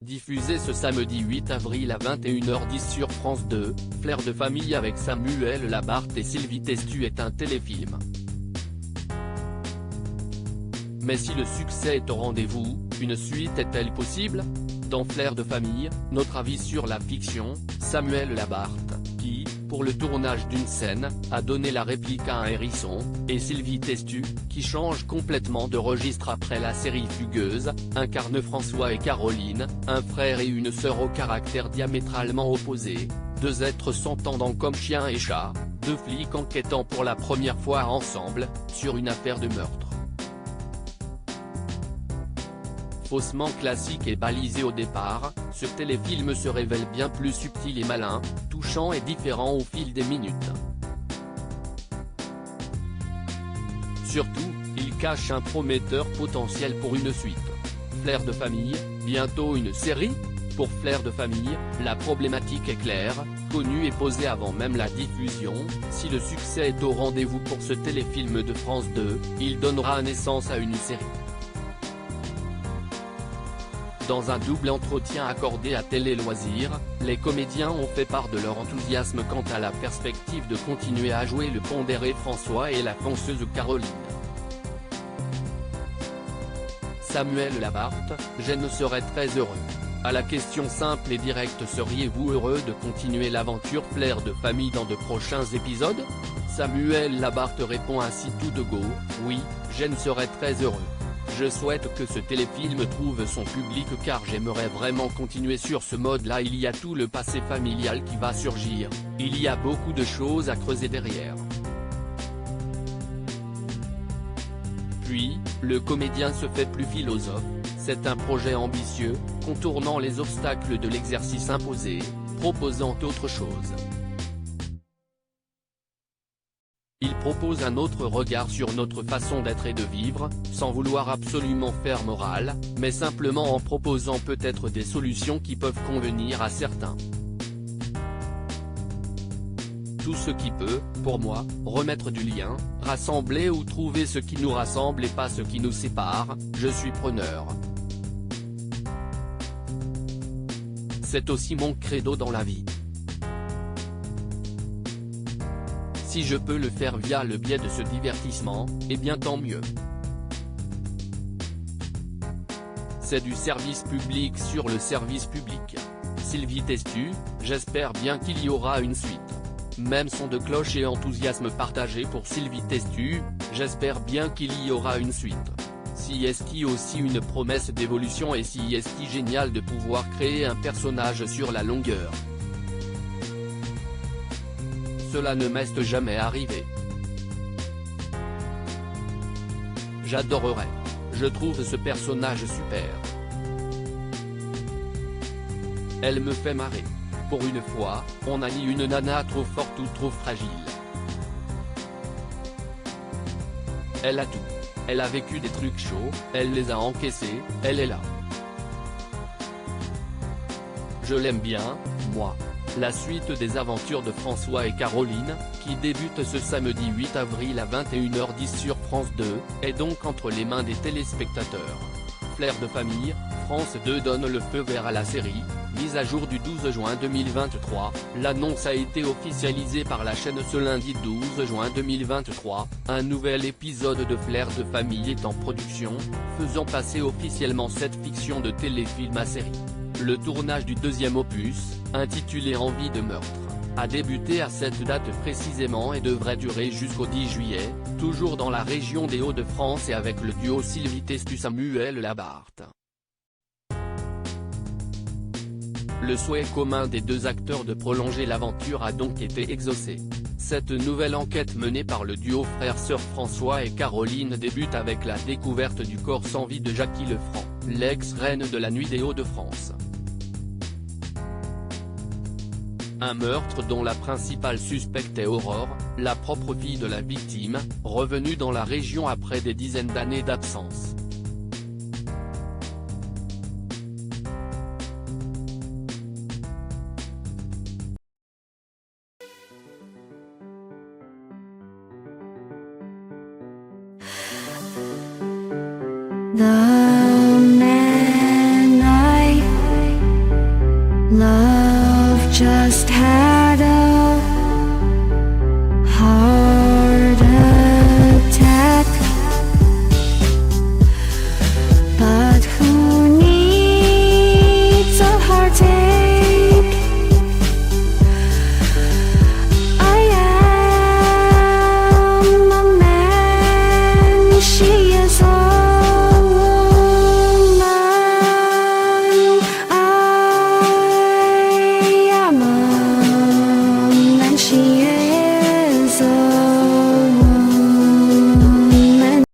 Diffusé ce samedi 8 avril à 21h10 sur France 2, Flair de famille avec Samuel Labarthe et Sylvie Testu est un téléfilm. Mais si le succès est au rendez-vous, une suite est-elle possible? Dans Flair de famille, notre avis sur la fiction, Samuel Labarthe, qui, pour le tournage d'une scène, a donné la réplique à un hérisson, et Sylvie Testu, qui change complètement de registre après la série Fugueuse, incarne François et Caroline, un frère et une sœur au caractère diamétralement opposé, deux êtres s'entendant comme chien et chat, deux flics enquêtant pour la première fois ensemble, sur une affaire de meurtre. Faussement classique et balisé au départ, ce téléfilm se révèle bien plus subtil et malin, touchant et différent au fil des minutes. Surtout, il cache un prometteur potentiel pour une suite. Flair de famille, bientôt une série? Pour Flair de famille, la problématique est claire, connue et posée avant même la diffusion. Si le succès est au rendez-vous pour ce téléfilm de France 2, il donnera naissance à une série. Dans un double entretien accordé à Télé Loisirs, les comédiens ont fait part de leur enthousiasme quant à la perspective de continuer à jouer le pondéré François et la fonceuse Caroline. Samuel Labarthe, je ne serais très heureux. À la question simple et directe seriez-vous heureux de continuer l'aventure Flair de famille dans de prochains épisodes? Samuel Labarthe répond ainsi tout de go, oui, je ne serais très heureux. Je souhaite que ce téléfilm trouve son public car j'aimerais vraiment continuer sur ce mode-là. Il y a tout le passé familial qui va surgir, il y a beaucoup de choses à creuser derrière. Puis, le comédien se fait plus philosophe, c'est un projet ambitieux, contournant les obstacles de l'exercice imposé, proposant autre chose. Il propose un autre regard sur notre façon d'être et de vivre, sans vouloir absolument faire morale, mais simplement en proposant peut-être des solutions qui peuvent convenir à certains. Tout ce qui peut, pour moi, remettre du lien, rassembler ou trouver ce qui nous rassemble et pas ce qui nous sépare, je suis preneur. C'est aussi mon credo dans la vie. Si je peux le faire via le biais de ce divertissement, eh bien tant mieux. C'est du service public sur le service public. Sylvie Testu, j'espère bien qu'il y aura une suite. Même son de cloche et enthousiasme partagé pour Sylvie Testu, j'espère bien qu'il y aura une suite. Si est-il aussi une promesse d'évolution et si est-il génial de pouvoir créer un personnage sur la longueur. Cela ne m'est jamais arrivé. J'adorerais. Je trouve ce personnage super. Elle me fait marrer. Pour une fois, on a ni une nana trop forte ou trop fragile. Elle a tout. Elle a vécu des trucs chauds, elle les a encaissés, elle est là. Je l'aime bien, moi. La suite des aventures de François et Caroline, qui débute ce samedi 8 avril à 21h10 sur France 2, est donc entre les mains des téléspectateurs. Flair de famille, France 2 donne le feu vert à la série, mise à jour du 12 juin 2023, l'annonce a été officialisée par la chaîne ce lundi 12 juin 2023, un nouvel épisode de Flair de famille est en production, faisant passer officiellement cette fiction de téléfilm à série. Le tournage du deuxième opus, intitulé Envie de meurtre, a débuté à cette date précisément et devrait durer jusqu'au 10 juillet, toujours dans la région des Hauts-de-France et avec le duo Sylvie Testu-Samuel Labarthe. Le souhait commun des deux acteurs de prolonger l'aventure a donc été exaucé. Cette nouvelle enquête menée par le duo frère-sœur François et Caroline débute avec la découverte du corps sans vie de Jackie Lefranc, l'ex-reine de la nuit des Hauts-de-France. Un meurtre dont la principale suspecte est Aurore, la propre fille de la victime, revenue dans la région après des dizaines d'années d'absence. The man I just how